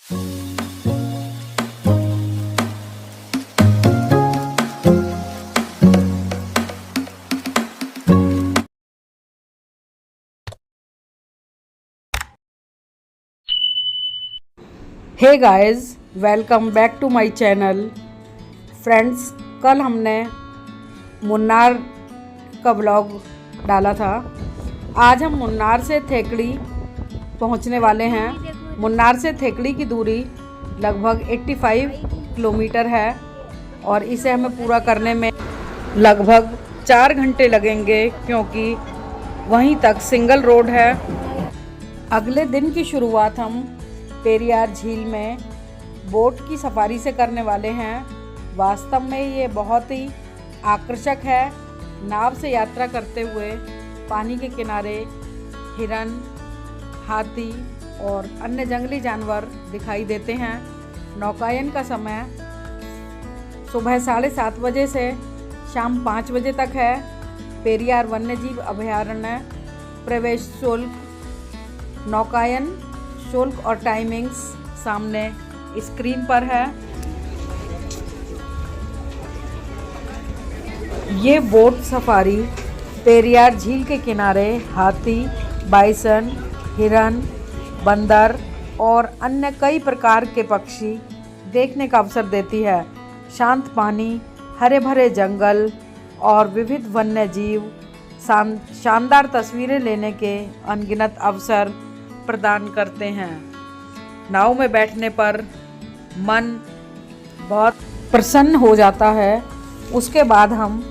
Hey guys, welcome back to my channel. Friends, कल हमने मुन्नार का व्लॉग डाला था। आज हम मुन्नार से थेकड़ी पहुंचने वाले हैं। मुन्नार से थेकड़ी की दूरी लगभग 85 किलोमीटर है और इसे हमें पूरा करने में लगभग 4 घंटे लगेंगे, क्योंकि वहीं तक सिंगल रोड है। अगले दिन की शुरुआत हम पेरियार झील में बोट की सफारी से करने वाले हैं। वास्तव में ये बहुत ही आकर्षक है। नाव से यात्रा करते हुए पानी के किनारे हिरन, हाथी और अन्य जंगली जानवर दिखाई देते हैं। नौकायन का समय सुबह 7:30 बजे से शाम 5 बजे तक है। पेरियार वन्यजीव अभयारण्य प्रवेश शुल्क, नौकायन शुल्क और टाइमिंग्स सामने स्क्रीन पर है। ये बोट सफारी पेरियार झील के किनारे हाथी, बाइसन, हिरन, बंदर और अन्य कई प्रकार के पक्षी देखने का अवसर देती है। शांत पानी, हरे भरे जंगल और विविध वन्य जीव शानदार तस्वीरें लेने के अनगिनत अवसर प्रदान करते हैं। नाव में बैठने पर मन बहुत प्रसन्न हो जाता है। उसके बाद हम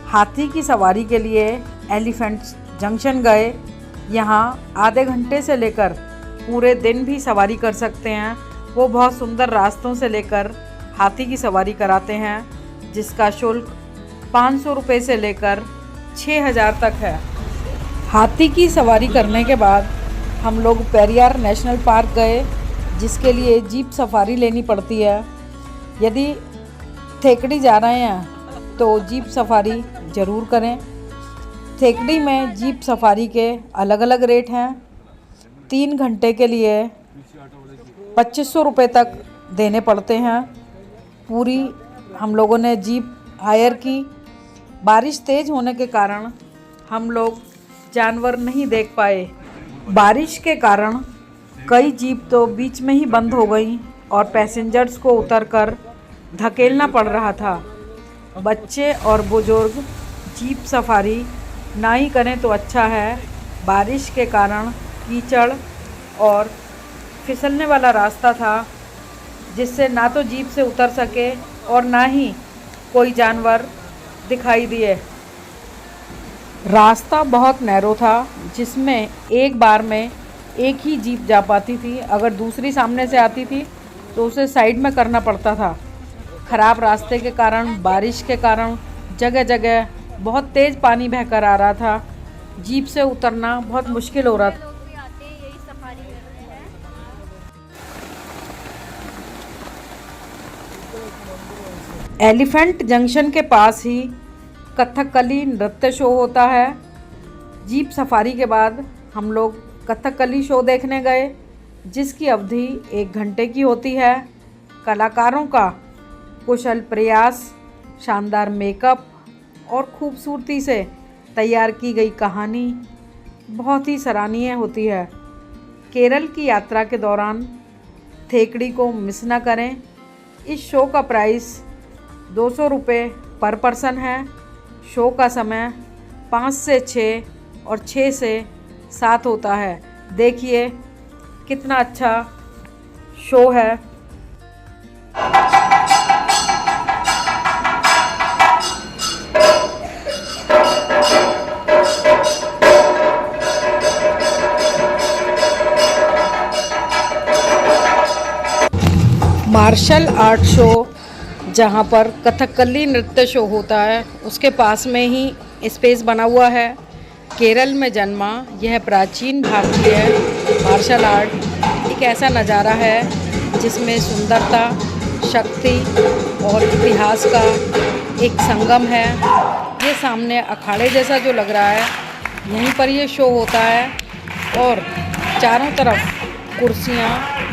हाथी की सवारी के लिए एलिफेंट जंक्शन गए। यहाँ आधे घंटे से लेकर पूरे दिन भी सवारी कर सकते हैं। वो बहुत सुंदर रास्तों से लेकर हाथी की सवारी कराते हैं, जिसका शुल्क 500 रुपये से लेकर 6000 तक है। हाथी की सवारी करने के बाद हम लोग पेरियार नेशनल पार्क गए, जिसके लिए जीप सफारी लेनी पड़ती है। यदि थेकड़ी जा रहे हैं तो जीप सफारी ज़रूर करें। थेकड़ी में जीप सफारी के अलग अलग रेट हैं। 3 घंटे के लिए 2500 रुपये तक देने पड़ते हैं। पूरी हम लोगों ने जीप हायर की। बारिश तेज़ होने के कारण हम लोग जानवर नहीं देख पाए। बारिश के कारण कई जीप तो बीच में ही बंद हो गई और पैसेंजर्स को उतरकर धकेलना पड़ रहा था। बच्चे और बुजुर्ग जीप सफारी ना ही करें तो अच्छा है। बारिश के कारण कीचड़ और फिसलने वाला रास्ता था, जिससे ना तो जीप से उतर सके और ना ही कोई जानवर दिखाई दिए। रास्ता बहुत नैरो था, जिसमें एक बार में एक ही जीप जा पाती थी। अगर दूसरी सामने से आती थी तो उसे साइड में करना पड़ता था। ख़राब रास्ते के कारण, बारिश के कारण जगह जगह बहुत तेज़ पानी बहकर आ रहा था। जीप से उतरना बहुत मुश्किल हो रहा था। एलिफेंट जंक्शन के पास ही कथकली नृत्य शो होता है। जीप सफारी के बाद हम लोग कथकली शो देखने गए, जिसकी अवधि 1 घंटे की होती है। कलाकारों का कुशल प्रयास, शानदार मेकअप और खूबसूरती से तैयार की गई कहानी बहुत ही सराहनीय होती है। केरल की यात्रा के दौरान थेकड़ी को मिस न करें। इस शो का प्राइस 200 रुपये पर पर्सन है। शो का समय 5 से 6 और 6 से 7 होता है। देखिए कितना अच्छा शो है। मार्शल आर्ट शो, जहाँ पर कथकली नृत्य शो होता है, उसके पास में ही स्पेस बना हुआ है। केरल में जन्मा यह प्राचीन भारतीय मार्शल आर्ट एक ऐसा नज़ारा है जिसमें सुंदरता, शक्ति और इतिहास का एक संगम है। ये सामने अखाड़े जैसा जो लग रहा है, यहीं पर ये शो होता है और चारों तरफ कुर्सियाँ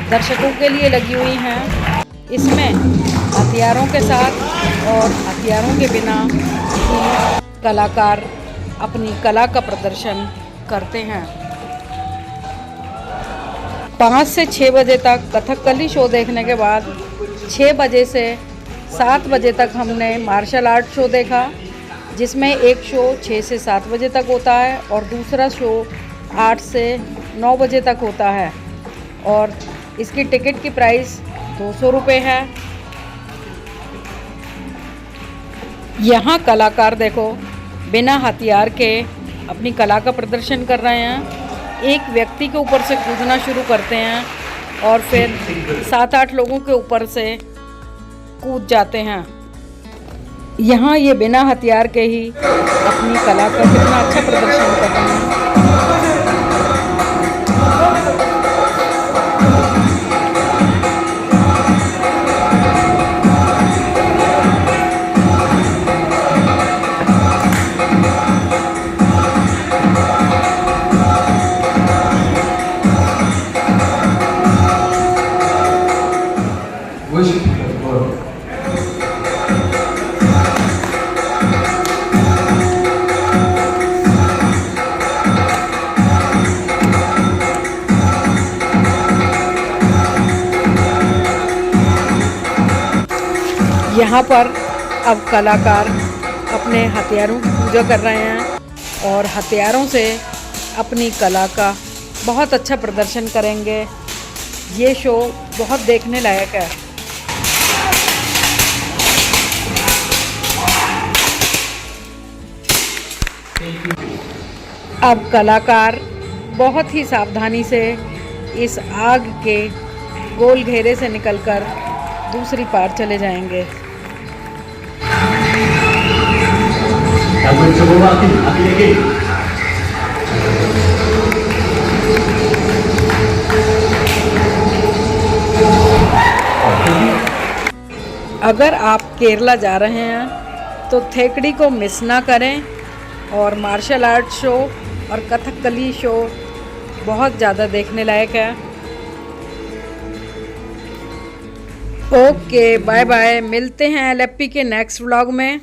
दर्शकों के लिए लगी हुई हैं। इसमें हथियारों के साथ और हथियारों के बिना भी कलाकार अपनी कला का प्रदर्शन करते हैं। 5 से 6 बजे तक कथकली शो देखने के बाद 6 बजे से 7 बजे तक हमने मार्शल आर्ट शो देखा, जिसमें एक शो 6 से 7 बजे तक होता है और दूसरा शो 8 से 9 बजे तक होता है और इसकी टिकट की प्राइस 200 रुपये है। यहाँ कलाकार देखो बिना हथियार के अपनी कला का प्रदर्शन कर रहे हैं। एक व्यक्ति के ऊपर से कूदना शुरू करते हैं और फिर 7-8 लोगों के ऊपर से कूद जाते हैं। यहाँ ये बिना हथियार के ही अपनी कला का कितना अच्छा प्रदर्शन कर रहे हैं। यहाँ पर अब कलाकार अपने हथियारों की पूजा कर रहे हैं और हथियारों से अपनी कला का बहुत अच्छा प्रदर्शन करेंगे। ये शो बहुत देखने लायक है। अब कलाकार बहुत ही सावधानी से इस आग के गोल घेरे से निकलकर दूसरी पार चले जाएंगे। अगर आप केरला जा रहे हैं तो थेकड़ी को मिस ना करें और मार्शल आर्ट शो और कथकली शो बहुत ज़्यादा देखने लायक है। Okay, bye bye. मिलते हैं LFP के नेक्स्ट व्लॉग में।